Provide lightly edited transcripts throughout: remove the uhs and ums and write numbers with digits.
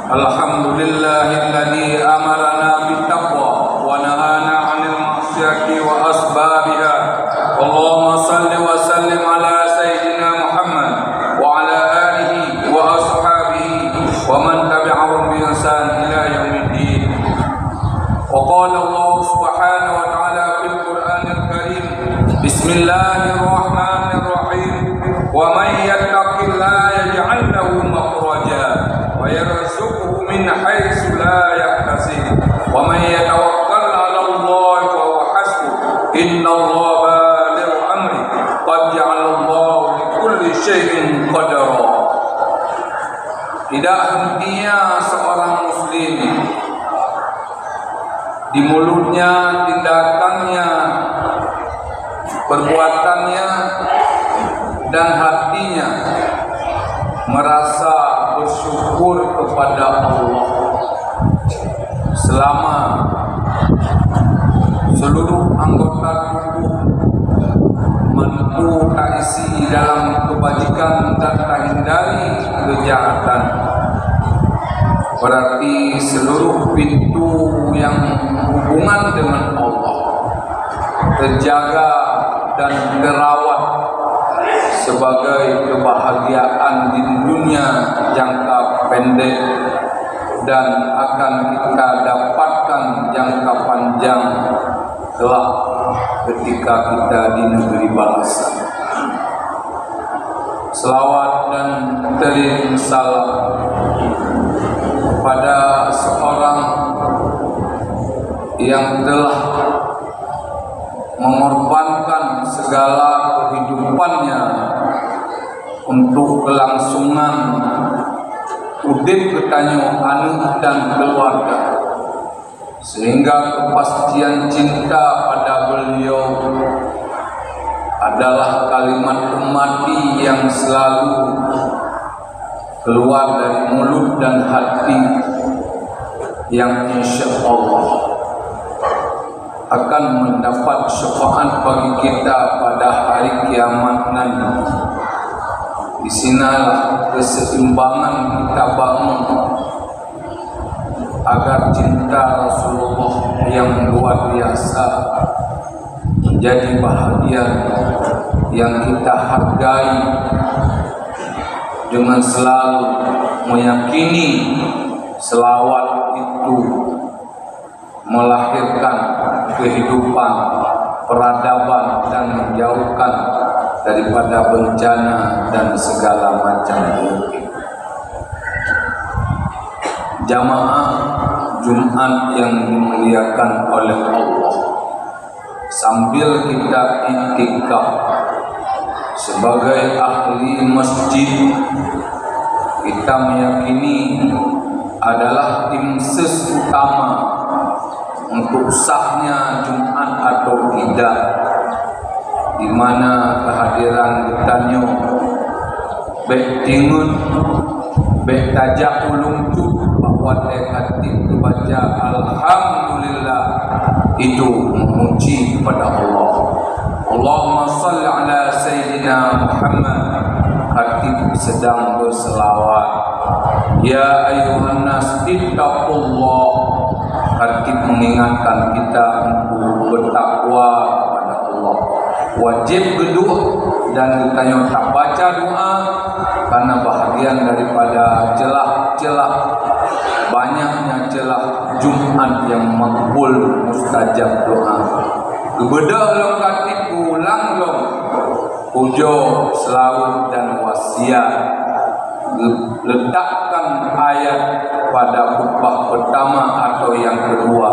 Alhamdulillahilladzi amarana bittaqwa wa nahana 'anil ma'siyati wa asbabiha. Allahumma salli wa sallim ala sayyidina Muhammad wa ala alihi wa ashabihi wa man tabi'ahum bi ihsan ila yaumiddin. Wa qala Allah subhanahu wa ta'ala fil Qur'anil Karim, Bismillahirrahmanirrahim. Wa man yattaqillaha yaj'al lahu makhraja wa yarzuqhu min haitsu la yahtasib wa man yatawakkal 'ala Allah fa huwa hasbuh innallaha balighu amri qad ja'ala Allahu likulli syai'in qadara. Tidak hentinya seorang muslim di mulutnya, tindakannya, perbuatannya dan hatinya merasa bersyukur kepada Allah selama seluruh anggota tubuh mampu terisi dalam kebajikan dan terhindari kejahatan. Berarti seluruh pintu yang hubungan dengan Allah terjaga dan terawat sebagai kebahagiaan di dunia jangka pendek dan akan kita dapatkan jangka panjang kelak ketika kita di negeri balasan. Selawat dan teriring salam kepada seorang yang telah mengorbankan segala kehidupannya untuk kelangsungan udip ketanyo anak dan keluarga, sehingga kepastian cinta pada beliau adalah kalimat mati yang selalu keluar dari mulut dan hati, yang insya Allah akan mendapat syafaat bagi kita pada hari kiamat nanti. Di sinalah keseimbangan kita bangun agar cinta Rasulullah yang luar biasa menjadi bahagia yang kita hargai, dengan selalu meyakini selawat itu melahirkan kehidupan, peradaban, dan menjauhkan daripada bencana dan segala macam penyakit. Jamaah Jumat yang dimuliakan oleh Allah, sambil kita iktikaf sebagai ahli masjid, kita meyakini adalah tim ses utama untuk sahnya Jumat atau tidak, di mana kehadiran kita baik tingun, baik tajak ulung tu bahwa hati dibaca alhamdulillah itu memuji kepada Allah. Allahumma salli ala sayyidina Muhammad, hati sedang berselawat. Ya ayuhan nas ittaqullah, hati mengingatkan kita untuk bertakwa kepada Allah. Wajib berdoa dan kita tak baca doa karena bahagian daripada celah-celah, banyaknya celah Jumat yang makbul mustajab doa. Kebedah long katip ulang long pujo selawat dan wasiat. Letakkan ayat pada khutbah pertama atau yang kedua.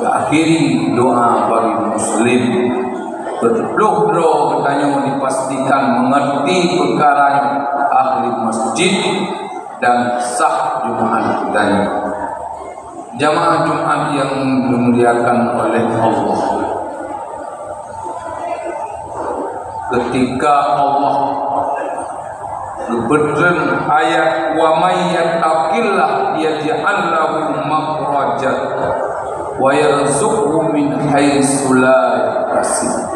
Akhiri doa bagi muslim. Berdoa katanya dipastikan mengerti perkara ahli masjid dan sah Jumat katanya. Jamaah Jumat yang dimuliakan oleh Allah, ketika Allah berfirman ayat wa may yattaqillah yaj'al lahu makhraja wa yarzuqhu min haitsu la yahtasib.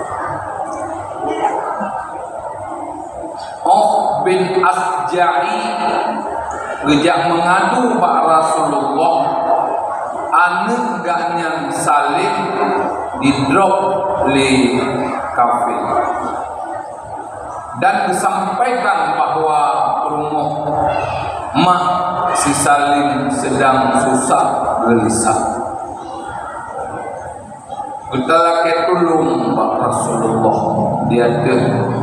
Bin Asja'i gejak mengadu Pak drop li kafe dan disampaikan bahwa rumah mak si Salim sedang susah gelisah. Betala ketulung Pak Rasulullah dia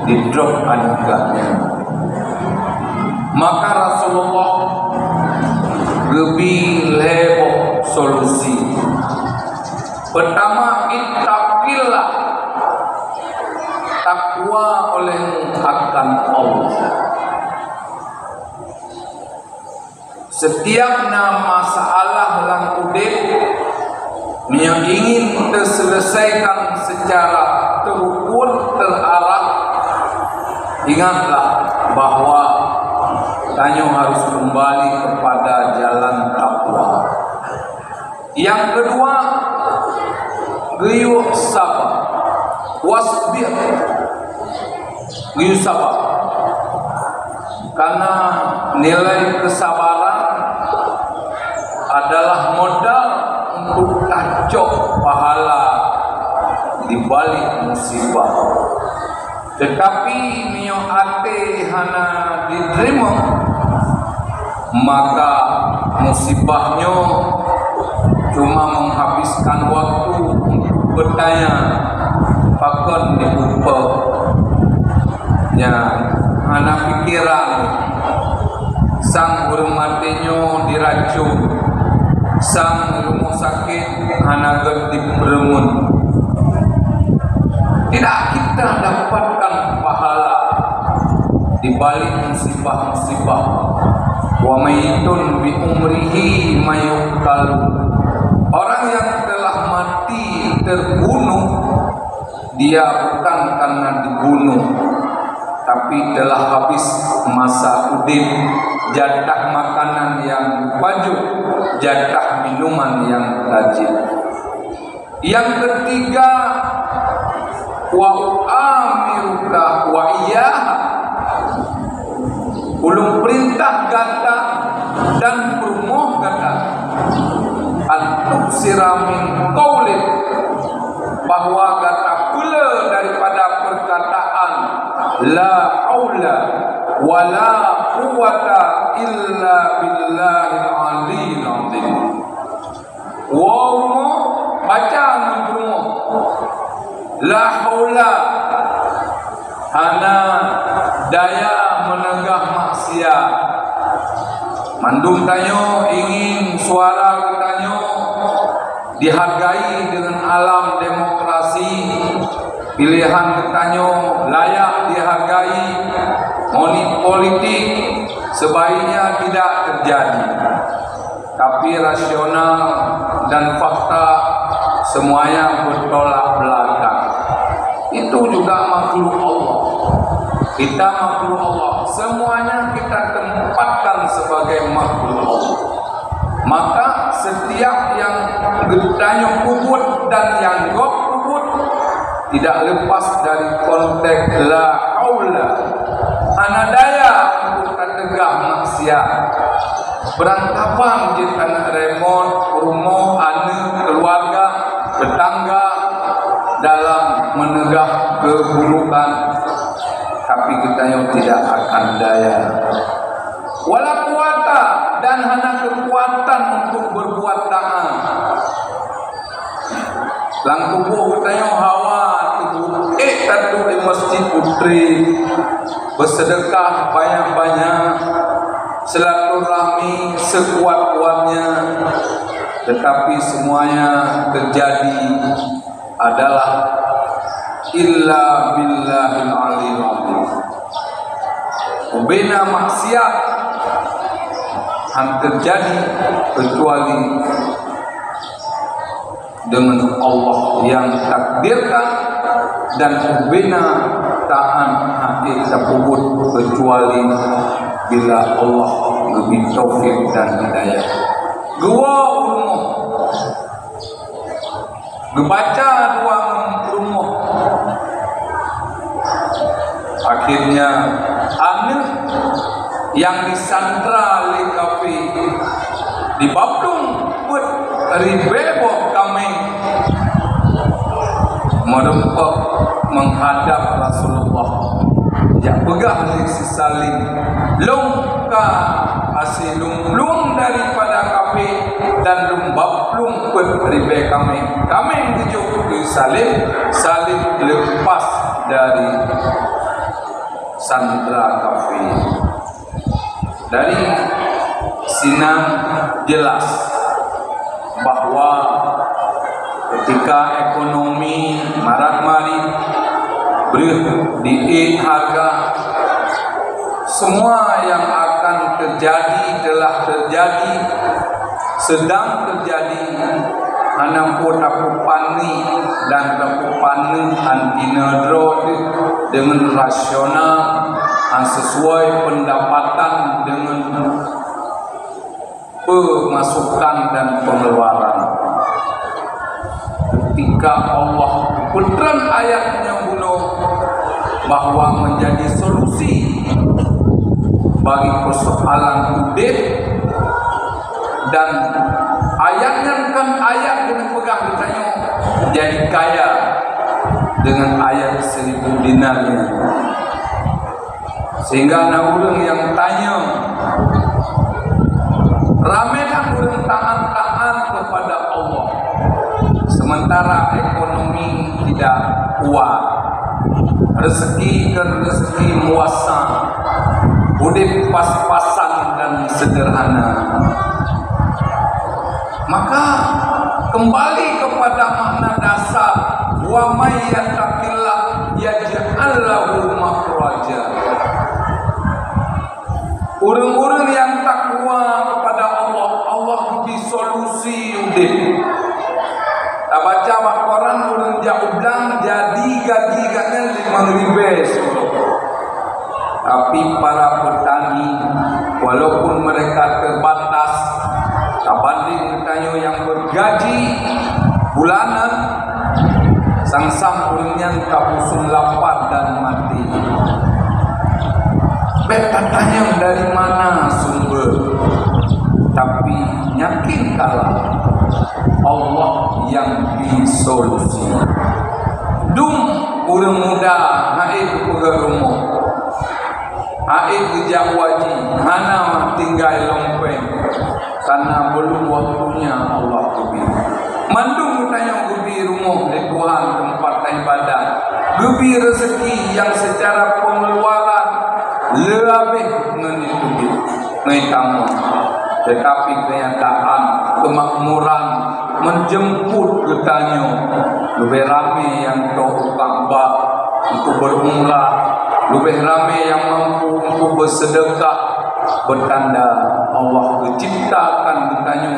di drop anaknya. Maka Rasulullah lebih heboh solusi. Pertama, ittaqillah, takwa olehmu akan Allah. Setiap masalah lang udip yang ingin terselesaikan secara terukur, terarah, ingatlah bahwa kamu harus kembali kepada jalan takwa. Yang kedua, guyuh sabar, wasbir, guyuh sabar, karena nilai kesabaran adalah modal untuk kacau pahala di balik musibah. Tetapi nio ate hana diterima, maka musibahnya cuma menghabiskan waktu untuk bertanya pakon dibuka ya hana pikiran sang hormatinyo diracun, sang rumah sakit hana gedip beremun. Tidak kita dapatkan pahala di balik musibah-musibah. Wa maitun bi umrihi mayuqal. Orang yang telah mati terbunuh, dia bukan karena dibunuh, tapi telah habis masa udip, jatah makanan yang baju, jatah minuman yang tajib. Yang ketiga, wa amiruka wa iyyaha, ulung perintah gata dan perumoh gata an-tuksira min qawlin, bahwa gata pula daripada perkataan la haula wa la quwata illa billahil aliyil azim. Wa baca menguruh la haula, hana daya menegah maksiat. Mandung tanyo ingin suara tanyo dihargai dengan alam demokrasi, pilihan tanyo layak dihargai, moni politik sebaiknya tidak terjadi. Tapi rasional dan fakta semuanya bertolak belakang. Itu juga makhluk Allah. Kita makhluk Allah, semuanya kita tempatkan sebagai makhluk Allah. Maka setiap yang gedanya kubut dan yang gok kubut tidak lepas dari konteks la haula, anadaya untuk tegak maksiat. Berantapan di tanah remon, rumah, anak, keluarga, tetangga dalam menegak keburukan, tapi kita yang tidak akan daya. Wala kuwata, dan hana kekuatan untuk berbuat taat. Lang tubuh kita yang hawa tubuh tadu di masjid putri, bersedekah banyak-banyak, silaturahmi sekuat-kuatnya, tetapi semuanya terjadi adalah illa billahil aliyil azim. Bina maksiat yang terjadi kecuali dengan Allah yang takdirkan, dan bina tahan hati tersebut kecuali bila Allah lebih taufik dan hidayah. Dua umum dibaca dua umum, akhirnya anak yang disandra li kafe di Babdung buat ribebo kami merempak menghadap Rasulullah. Ya pegah si salin lungka asih lung daripada kami dan lumbap lung ribe kami dijuk di salin lepas dari sandra kafir. Dari sini jelas bahwa ketika ekonomi marak-marik di harga, semua yang akan terjadi telah terjadi, sedang terjadi. Anampu tapu pani dan tapu pani antinadro dengan rasional, sesuai pendapatan dengan pemasukan dan pengeluaran. Ketika Allah puteran ayatnya bahwa menjadi solusi bagi persoalan hidup, dan ayatnya kan ayat dengan pegang ditanya jadi kaya dengan ayat 1000 dinarnya, sehingga ada orang yang tanya ramai kan orang taat kepada Allah sementara ekonomi tidak kuat, rezeki muasa, hidup pas-pasan dan sederhana. Maka kembali kepada makna dasar, wa may yattaqillah yaj'al lahu makhraja. Orang-orang yang takwa kepada Allah, Allah beri solusi hidup. Tak baca Al-Quran orang jauh bilang jadi gaji katnya 5.000. Tapi para petani walaupun mereka terbatas, banding bertanya yang bergaji bulanan, sang-sang orangnya kapusun lapar dan mati. Tanya dari mana sumber? Tapi yakin kalah Allah yang disolusi. Orang muda haid ke rumah, haid kerja wajib, hana tinggal lompeng karena belum waktunya Allah beri. Mandung tanya beri rumah di Tuhan tempat ibadat, beri rezeki yang secara pengeluaran lebih mengetamu, tetapi kenyataan kemakmuran menjemput ketanya lebih ramai yang tahu Ka'bah untuk berumrah, lebih ramai yang mampu untuk bersedekah, bertanda Allah menciptakan bertanya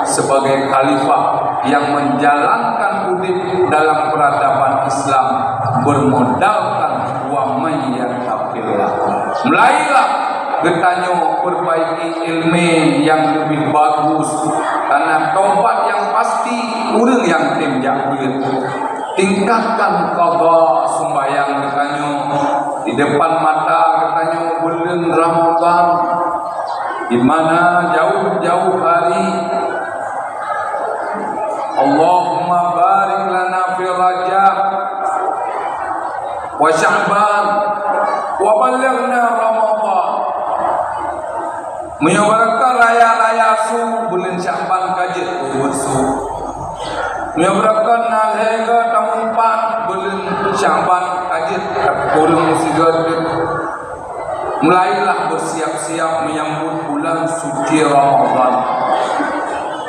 sebagai khalifah yang menjalankan hidup dalam peradaban Islam bermodalkan wa may yattaqillah. Mulailah bertanya perbaiki ilmu yang lebih bagus, karena taubat yang pasti orang yang temjabir. Tingkatkan qada sembahyang bertanya di depan mata bertanya bulan Ramadan, di mana jauh-jauh hari. Allahumma barik lana fi Rajab wa Sya'ban wa balighna Ramadan. Menyabarkan raya-raya su bulan Sya'ban kajet su. Menyabarkan nalhega tampan bulan Sya'ban kajet kurung sigat. Mulailah bersiap-siap menyambut bulan suci Ramadan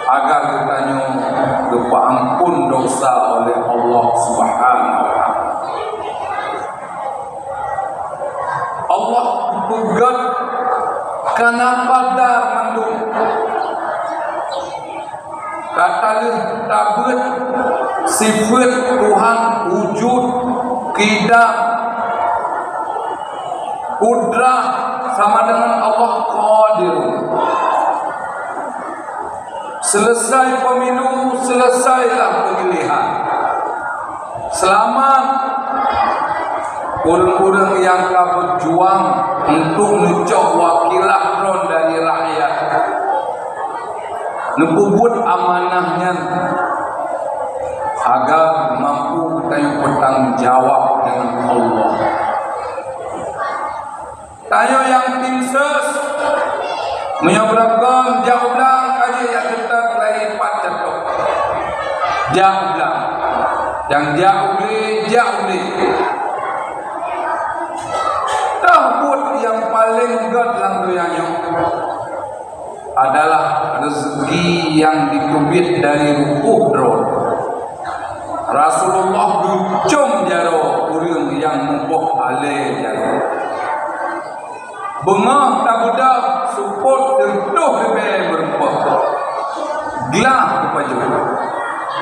agar bertanya lupa ampun dosa oleh Allah Subhanahu wa taala. Allah pegat karena padar mandung katalih tabut sifat Tuhan wujud qidam kudrah sama dengan Allah qadir. Selesai pemilu, selesailah pemilihan. Selamat orang-orang yang telah berjuang untuk mencok wakilah ron dari rakyat, nepubut amanahnya agar mampu tayo bertanggung jawab dengan Allah. Tayo yang tim ses menyebabkan jauh belang aja yang kita lepat cetok. Jauh belang. Yang jauh beli. Tahbut yang paling gad lang doyanyo adalah rezeki yang ditubit dari rukuh drone. Rasulullah bucum jaro urang yang muboh ale jaro. Bengah tak budak support tertuh lebih berempah. Gelah kepaju.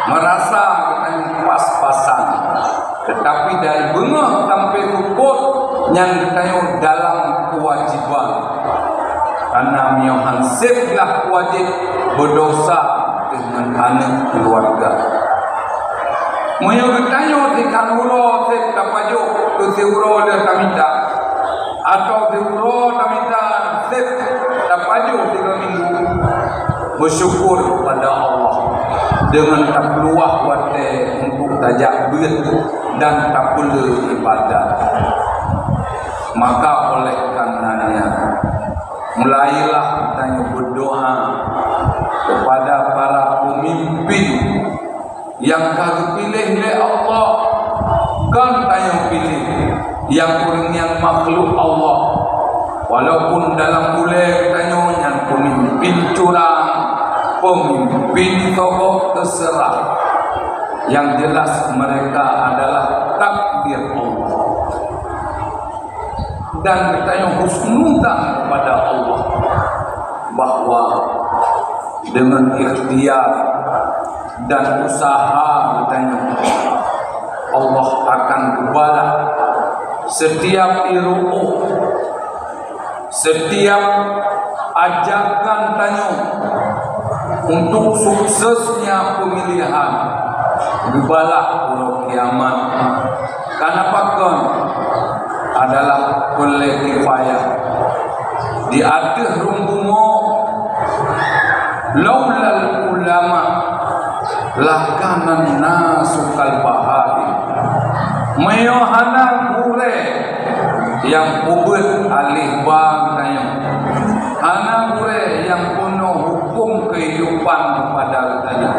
Merasa kita pas-pasan. Tetapi dari bengah sampai support yang kita dalam kewajiban. Karena miohan seblah wajib berdosa dengan anak keluarga. Moyo bertanya di kanuro sep kapajo tu seuro dia tamita atau seuro tamita sep kapajo 3 minggu bersyukur kepada Allah dengan tak peluah wate untuk tajak duit dan tak perlu ibadat. Maka oleh karenanya mulailah kita berdoa kepada para pemimpin yang kau pilih oleh Allah, kan tayo pilih yang kurang makhluk Allah. Walaupun dalam mulai tayo yang pemimpin curang, pemimpin tokoh terserah, yang jelas mereka adalah takdir Allah. Dan kita yang husnudzan kepada Allah bahwa dengan ikhtiar dan usaha katanya Allah akan membalas setiap iru'uh, setiap ajakan tanya untuk suksesnya pemilihan dibalas pada kiamat. Karena pakon adalah kolektifaya di atas rumbumo laulal ulama lakanan nasu kalbahari mayohana gure yang ubud alih bang tayo hana gure yang penuh hukum kehidupan kepada tayo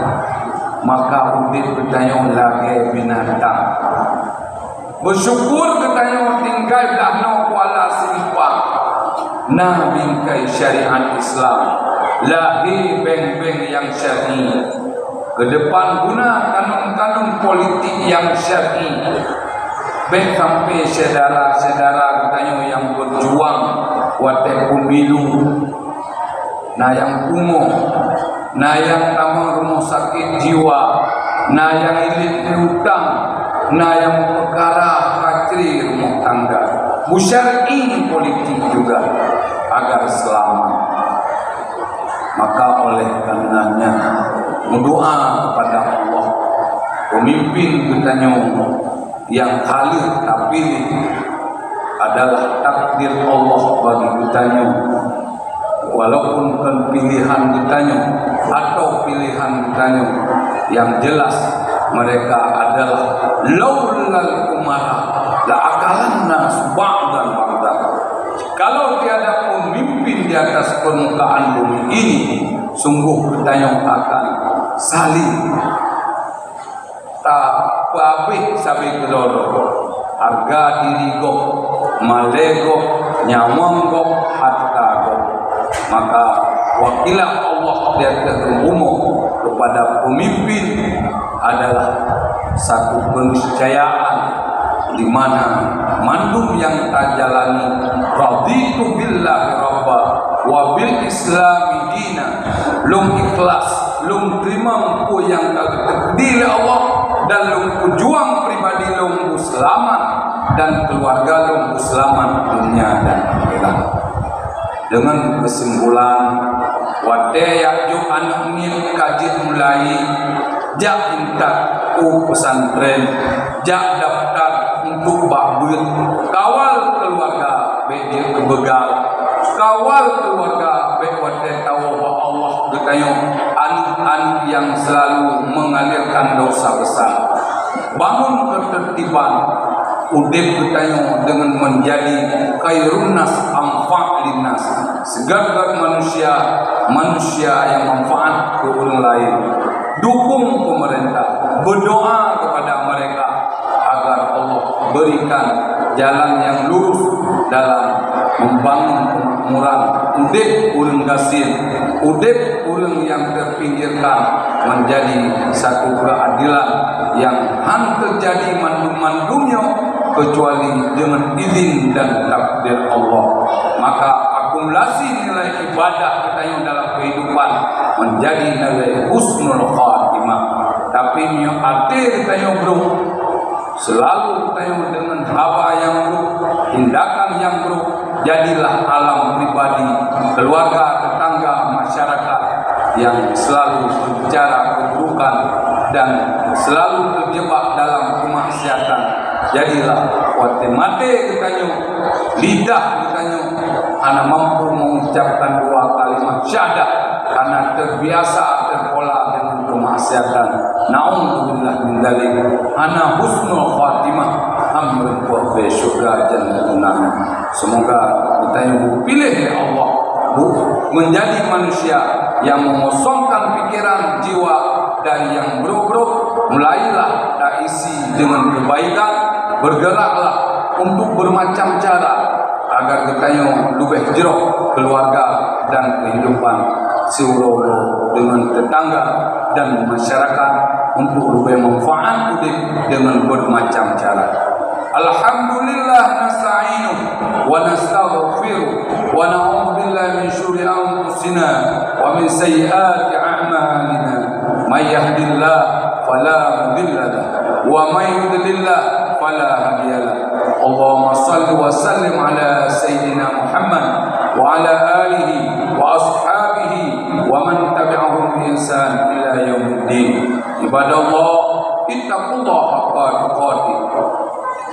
maka udit tayo lagi binatang bersyukur tayo tingkai dahno kuala simpang nah bingkai syariat Islam lahir beng-beng yang syar'i. Ke depan guna kanun-kanun politik yang syar'i. Baik sampai saudara-saudara kita yang berjuang wate pemilu. Nah yang kumuh, nah yang tamang rumah sakit jiwa, nah yang ilit hutang, nah yang perkara kacri rumah tangga. Musyar'i politik juga agar selamat. Maka oleh karenanya berdoa kepada Allah pemimpin kita yang halir tapi adalah takdir Allah bagi kita walaupun kan pilihan kita atau pilihan kita yang jelas mereka adalah laulal umara la akalanna ba'dan ba'dan. Kalau tiada pemimpin di atas permukaan bumi ini sungguh kita akan saling tak habis sampai keloro harga diri go malego nyawang go hatta go maka wakilah Allah di atas umum kepada pemimpin adalah satu keniscayaan di mana mandum yang tak jalani raditu billahi rabba wa bil islami dina lum ikhlas lum terima mampu yang takdir Allah dan lum pejuang pribadi lum selamat dan keluarga lum selamat dunia dan akhirat. Dengan kesimpulan wate yakju anak min kajit mulai jak minta pesantren jak daftar untuk bakbut kawal keluarga bedir kebegal kawal keluarga bewate tahu bahwa Allah getayo an yang selalu mengalirkan dosa besar. Bangun ketertiban udip kita dengan menjadi khairun nas amfa' linnas, segala manusia yang manfaat ke orang lain. Dukung pemerintah, berdoa kepada mereka agar Allah berikan jalan yang lurus dalam membangun kemakmuran udip urang gasil, udip urang yang terpinggirkan menjadi satu keadilan yang han terjadi mandum-mandumnya kecuali dengan izin dan takdir Allah. Maka akumulasi nilai ibadah kita yang dalam kehidupan menjadi nilai husnul khatimah. Tapi yang arti kita yang buruk, selalu kita yang dengan hawa yang buruk, tindakan yang buruk, jadilah alam pribadi, keluarga, tetangga, masyarakat yang selalu berbicara keburukan dan selalu terjebak dalam kemaksiatan. Jadilah kuat mati kitanya, lidah kitanya anak mampu mengucapkan dua kalimat syahadat karena terbiasa terpola dengan kemaksiatan. Na'udzubillah min dzalik. Ana husnul khatimah amrun wa fi syurga jannatin. Semoga kita yang dipilih oleh Allah menjadi manusia yang mengosongkan pikiran jiwa dari yang buruk-buruk. Mulailah tak isi dengan kebaikan, bergeraklah untuk bermacam cara agar kita yang lebih jero keluarga dan kehidupan seluruh dengan tetangga dan masyarakat untuk lebih manfaat dengan bermacam cara. Alhamdulillah nasta'inu wa nastaghfiru wa na'udzu billahi min syururi anfusina wa min sayyiati a'malina. May yahdihillahu fala mudilla lahu wa may yudlillahu fala hadiya lahu. Allahumma shalli wa sallim ala sayyidina Muhammad wa ala alihi wa ashabihi wa man tabi'ahum bi ihsan ila yaumiddin. Ibadallah, ittaqullaha haqqa tuqatih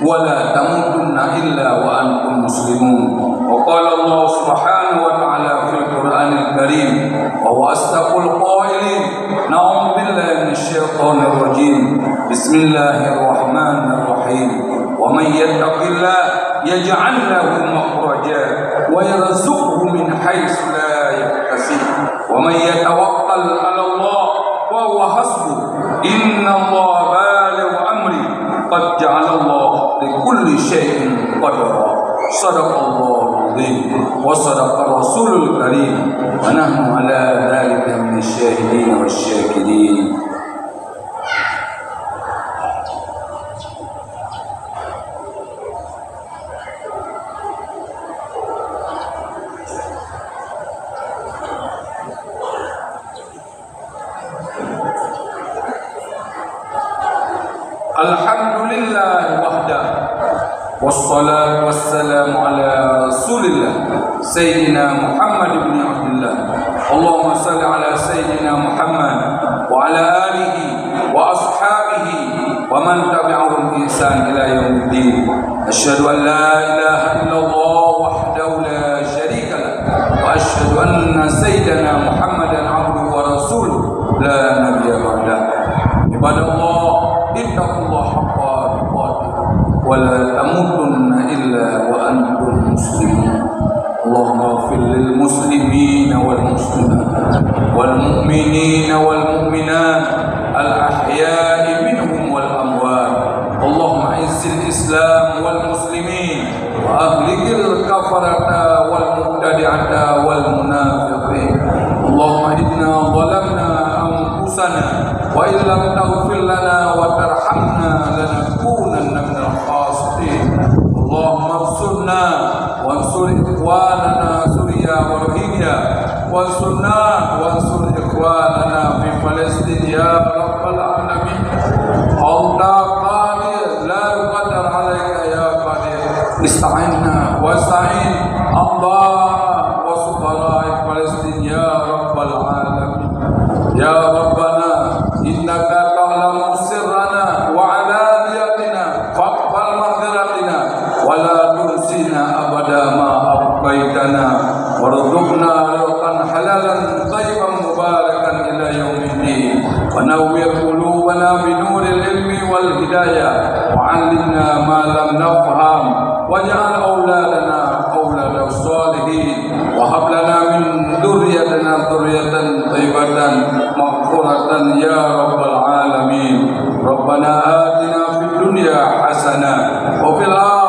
wa la tamutunna illa wa antum muslimun. Wa qala Allah subhanahu wa ta'ala fil Qur'anil Karim wa huwa asdaqul qailin. Na'udzu billahi minasyaitonir rajim. Bismillahirrahmanirrahim. Wa man yattaqillaha yaj'al lahu makhraja wa yarzuqhu min haitsu la yahtasib. Wa man yatawakkal 'ala Allah wa huwa hasbuh. Inna Allah balighu amri qad ja'ala Allah li kulli syai'in qadara. Sadaqallahul azim wa sadaqa rasulul karim wa nahnu ala dzalika minasyahidin wasyakirin. Alhamdulillah wahdah wassalatu wassalamu ala rasulillah sayyidina Muhammad ibn Abdullah. Allahumma salli ala sayyidina Muhammad wa ala alihi wa ashabihi wa man tabi'ahum bi ihsan ila yaumiddin. Asyhadu an la ilaha illallah wahdahu la syarika lah wa asyhadu anna sayyidina Muhammadan abduhu wa rasuluhu la nabiyya ba'dah. Ibadallah, ittaqullaha haqqa tuqatih wa la tamutunna illa wa antum muslimun. Allahumma ighfir lil muslimina wal muslimat wal mu'minina wal mu'minat al ahya'i minhum wal amwat. Allahumma izzil islam wal muslimin wa ahlikil kafarata wal mubtadi'ata wal munafiqin. Allahumma inna zalamna anfusana wa illam taghfir lana wa tarhamna lanakunanna minal khasirin. Allahumma ansurna wansur ikhwanana Suriya wa Rohingya wansurna wansur ikhwanana fi Palestin ya rabbal alamin. Allah qadir la yuqaddar alayka ya qadir. Ista'inna wasta'in Allah wa subhanahu Palestin ya rabbal alamin. Ya rabbana innaka ta'lamu sirrana wa alaniyatina faqbal maghfiratina wa la tunsina abada ma abqaitana warzuqna rizqan halalan thayyiban ونور قلوبنا بنور العلم والهداية وعلمنا ما لم نفهم واجعل أولادنا أولاد الصالحين وهب لنا من ذريتنا ذرية طيبة مغفورة يا رب العالمين. ربنا آتنا في الدنيا حسنة وفي الآخرة